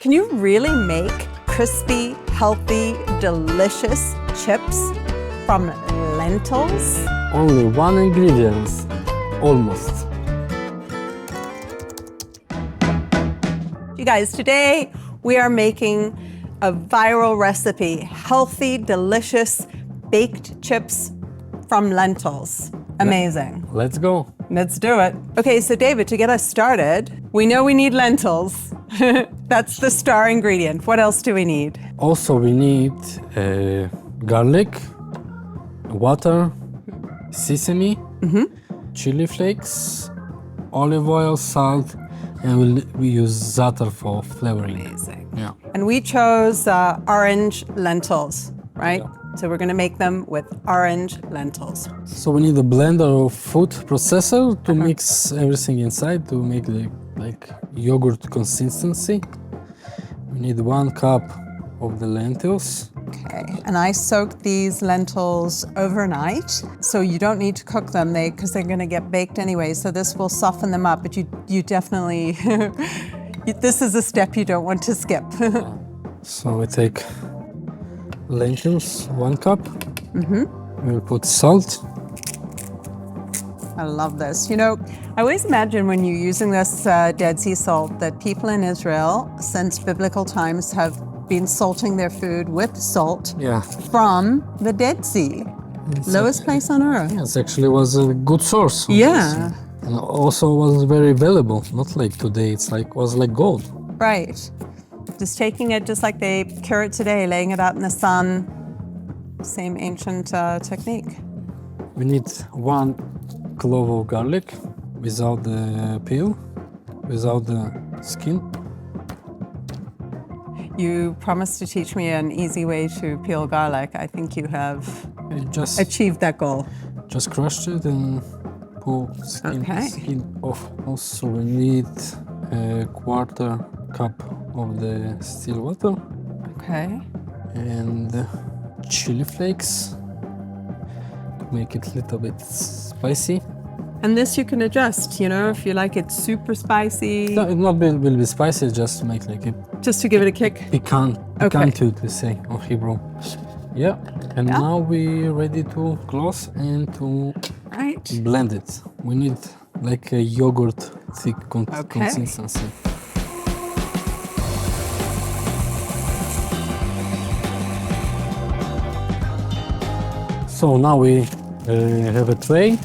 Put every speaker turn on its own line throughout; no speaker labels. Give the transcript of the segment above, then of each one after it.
Can you really make crispy, healthy, delicious chips from lentils?
Only one ingredient, almost.
You guys, today we are making a viral recipe, healthy, delicious baked chips from lentils. Amazing.
Let's go.
Let's do it. Okay, so David, to get us started, we know we need lentils. That's the star ingredient. What else do we need?
Also, we need garlic, water, sesame, chili flakes, olive oil, salt, and we use za'atar for flavoring.
Amazing.
Yeah.
And we chose orange lentils, right?
Yeah.
So we're gonna make them with orange lentils.
So we need a blender or food processor to mix everything inside to make the yogurt consistency. We need 1 cup of the lentils.
Okay, and I soaked these lentils overnight, so you don't need to cook them because they're gonna get baked anyway, so this will soften them up, but you definitely, this is a step you don't want to skip.
So we take lentils, 1 cup. We'll put salt.
I love this. You know, I always imagine when you're using this Dead Sea salt that people in Israel, since biblical times, have been salting their food with salt from the Dead Sea. Lowest place on earth.
Yes, actually was a good source.
Yeah.
And also was very valuable. Not like today, was like gold.
Right. Just taking it just like they cure it today, laying it out in the sun. Same ancient technique.
We need 1 clove of garlic without the peel, without the skin.
You promised to teach me an easy way to peel garlic. I think you have achieved that goal.
Just crushed it and pull skin off. Also, we need a 1/4 cup of the still water.
Okay.
And chili flakes to make it a little bit spicy.
And this you can adjust, you know, if you like it super spicy.
No, it will be spicy, just to make like a
just to give it a kick.
Piquant to say on Hebrew. Yeah. And now we're ready to close and to blend it. We need like a yogurt thick consistency. So now we have a tray.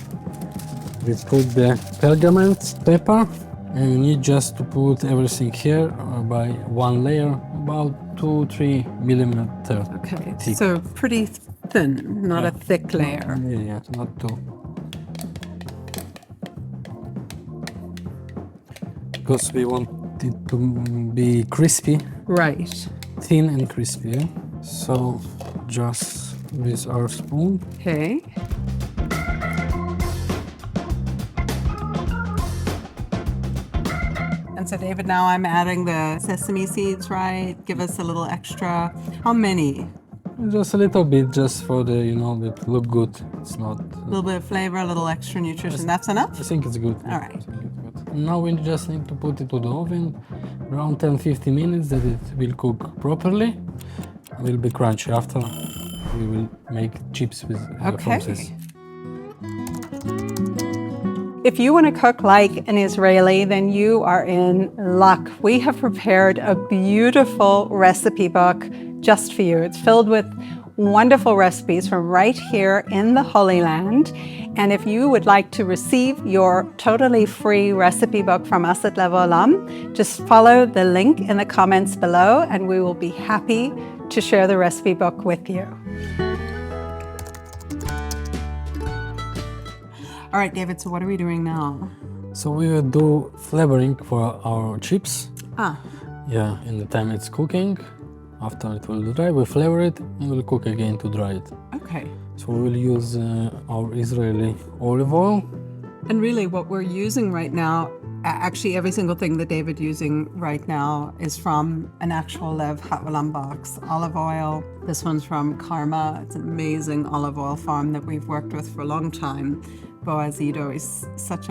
We put the pergament paper, and we need just to put everything here by 1 layer, about 2-3 millimeter.
Okay,
thick.
so pretty thin, not a thick layer.
Yeah, not too. Because we want it to be crispy.
Right.
Thin and crispy. Yeah? So just with our spoon.
Okay. And so David, now I'm adding the sesame seeds, right? Give us a little extra. How many?
Just a little bit, just for the, it look good. It's not...
A little bit of flavor, a little extra nutrition. That's enough?
I think it's good.
All right.
Now we just need to put it to the oven around 10-15 minutes that it will cook properly. It will be crunchy after. We will make chips with from this.
If you want to cook like an Israeli, then you are in luck. We have prepared a beautiful recipe book just for you. It's filled with wonderful recipes from right here in the Holy Land. And if you would like to receive your totally free recipe book from us at Haolam, just follow the link in the comments below and we will be happy to share the recipe book with you. All right, David, so what are we doing now?
So we will do flavoring for our chips. Yeah, in the time it's cooking. After it will dry, we flavor it and we'll cook again to dry it.
Okay.
So we will use our Israeli olive oil.
And really what we're using right now, actually every single thing that David's using right now is from an actual Lev Haolam box. Olive oil, this one's from Karma. It's an amazing olive oil farm that we've worked with for a long time. Boazito is such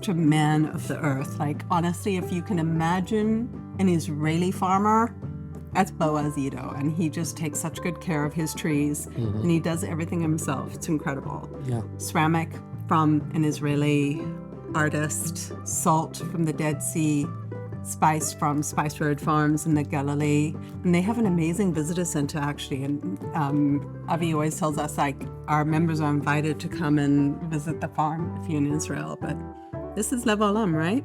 a man of the earth. Like, honestly, if you can imagine an Israeli farmer. That's Boaz Ito, and he just takes such good care of his trees, and he does everything himself. It's incredible.
Yeah.
Ceramic from an Israeli artist, salt from the Dead Sea, spice from Spice Road Farms in the Galilee. And they have an amazing visitor center, actually. And Avi always tells us, like, our members are invited to come and visit the farm if you're in Israel. But this is Lev Haolam, right?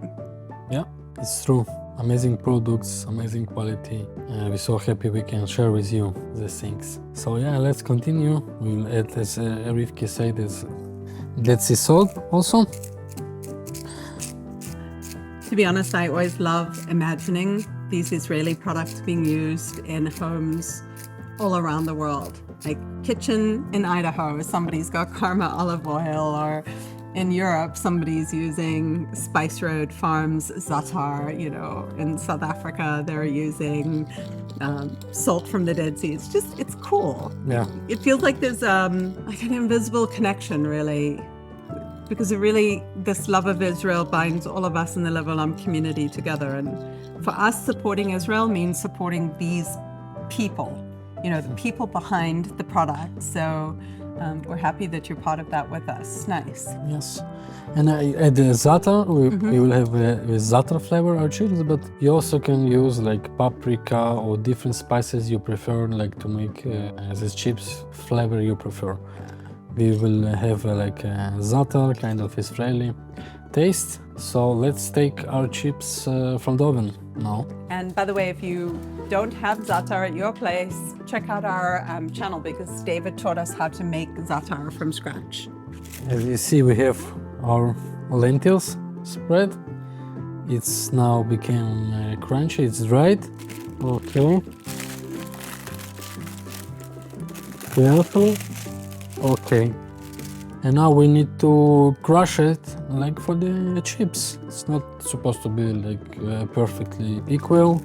Yeah, it's true. Amazing products, amazing quality. We're so happy we can share with you these things. So yeah, let's continue. We'll add, as Rivki said, this Dead Sea salt also.
To be honest, I always love imagining these Israeli products being used in homes all around the world. Like kitchen in Idaho, somebody's got Karma olive oil, or in Europe, somebody's using Spice Road Farms za'atar. You know, in South Africa, they're using salt from the Dead Sea. It's cool.
Yeah.
It feels like there's like an invisible connection, really, because this love of Israel binds all of us in the Lev Haolam community together. And for us, supporting Israel means supporting these people, you know, the people behind the product. So we're happy that you're part of that with us. Nice.
Yes. And I add the za'atar. We will have a za'atar flavor our chips, but you also can use like paprika or different spices you prefer, like to make these chips flavor you prefer. We will have like a za'atar, kind of Israeli taste. So let's take our chips from the oven now.
And by the way, if you don't have za'atar at your place, check out our channel, because David taught us how to make za'atar from scratch.
As you see, we have our lentils spread. It's now became crunchy, it's dried. Okay. Carefully. Okay. And now we need to crush it like for the chips. It's not supposed to be like perfectly equal.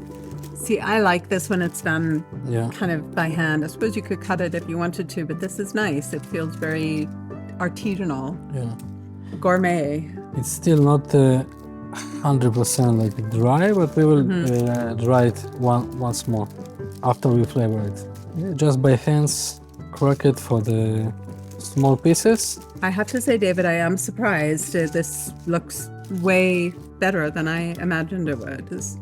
See, I like this when it's done
Yeah.
kind of by hand. I suppose you could cut it if you wanted to, but this is nice. It feels very artisanal,
Yeah.
gourmet.
It's still not 100% like dry, but we will dry it once more after we flavor it. Yeah, just by hands, crack it for the small pieces.
I have to say, David, I am surprised. This looks way better than I imagined it would. This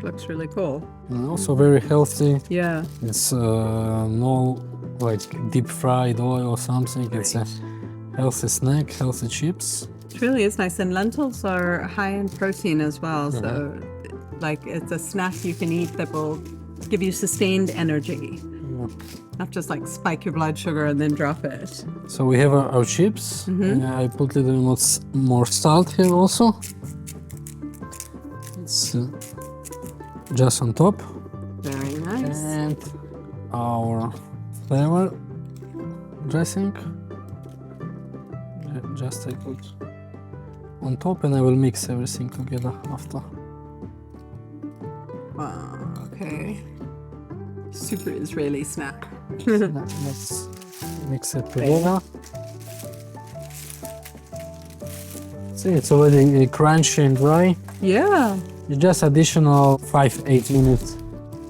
looks really cool.
And also very healthy.
Yeah.
It's no like deep fried oil or something. It's a healthy snack, healthy chips.
It really is nice. And lentils are high in protein as well. So like it's a snack you can eat that will give you sustained energy. Not just like spike your blood sugar and then drop it.
So we have our chips. I put a little more salt here also. It's just on top.
Very nice.
And our flavor dressing. Just I put on top, and I will mix everything together after.
Wow, okay. Super Israeli snack.
Let's mix it together. See, it's already crunchy and dry.
Yeah.
Just additional 5-8 minutes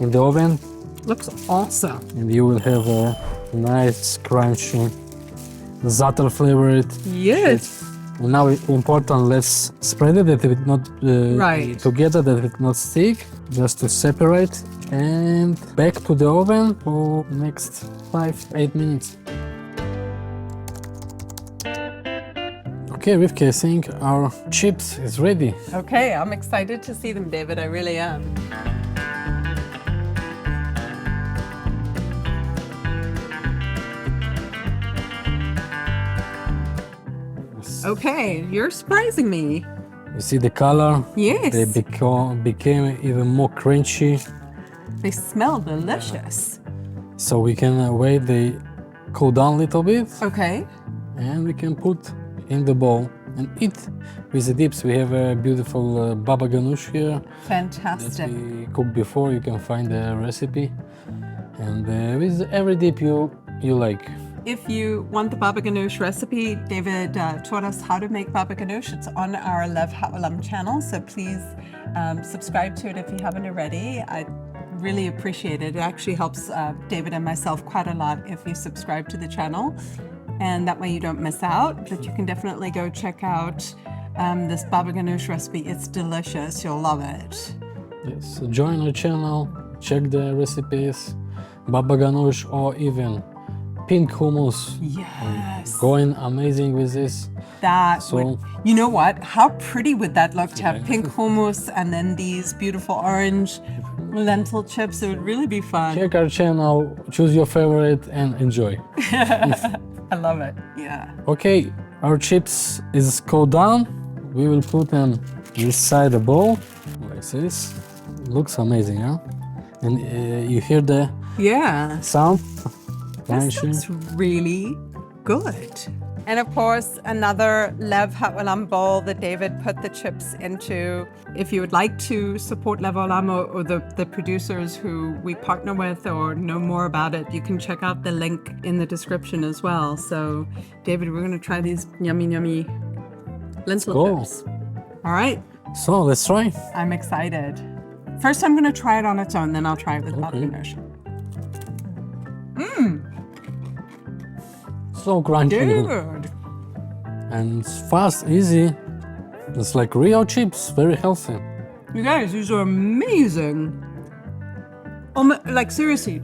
in the oven,
Looks awesome.
and you will have a nice crunchy za'atar flavored.
Yes.
And now it's important, let's spread it that it not
Right.
together, that it not stick, just to separate, and back to the oven for next 5-8 minutes. Okay, Rivka, I think our chips is ready.
Okay, I'm excited to see them, David. I really am. Okay, you're surprising me.
You see the color?
Yes.
They became even more crunchy.
They smell delicious.
So we can wait they cool down a little bit,
Okay.
and we can put in the bowl and eat with the dips. We have a beautiful baba ganoush here that
Fantastic.
we cooked before. You can find the recipe, and with every dip you like.
If you want the baba ganoush recipe, David taught us how to make baba ganoush. It's on our Lev Haolam channel, so please subscribe to it if you haven't already. I really appreciate it. It actually helps David and myself quite a lot if you subscribe to the channel, and that way you don't miss out. But you can definitely go check out this baba ganoush recipe. It's delicious. You'll love it.
Yes, so join our channel, check the recipes, baba ganoush, or even pink hummus.
Yes.
Going amazing with this.
You know what? How pretty would that look to have pink hummus and then these beautiful orange lentil chips? It would really be fun.
Check our channel, choose your favorite, and enjoy.
I love it. Yeah.
Okay, our chips is cooled down. We will put them inside the bowl like this. Looks amazing, huh? And you hear the sound?
This looks really good. And of course, another Lev Haolam bowl that David put the chips into. If you would like to support Lev Haolam or the producers who we partner with or know more about it, you can check out the link in the description as well. So, David, we're going to try these yummy, yummy lentil chips. All right.
So, let's try.
I'm excited. First, I'm going to try it on its own, then I'll try it with baba ganoush.
So crunchy.
Dude.
And it's fast, easy. It's like real chips, very healthy.
You guys, these are amazing. Like seriously,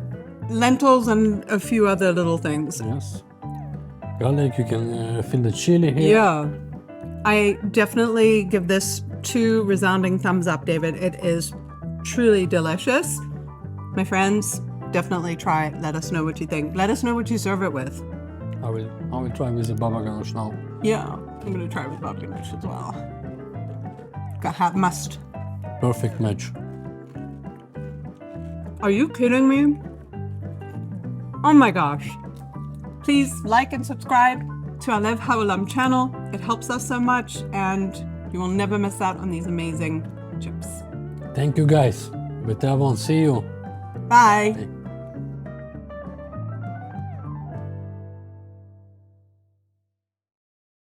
lentils and a few other little things.
Yes. Garlic, you can feel the chili here.
Yeah. I definitely give this 2 resounding thumbs up, David. It is truly delicious. My friends, definitely try it. Let us know what you think. Let us know what you serve it with.
I will try with the baba ganoush now.
Yeah, I'm gonna try with baba ganoush as well. Must.
Perfect match.
Are you kidding me? Oh my gosh. Please like and subscribe to our Lev Haolam channel. It helps us so much and you will never miss out on these amazing chips.
Thank you guys. Bye.
Bye.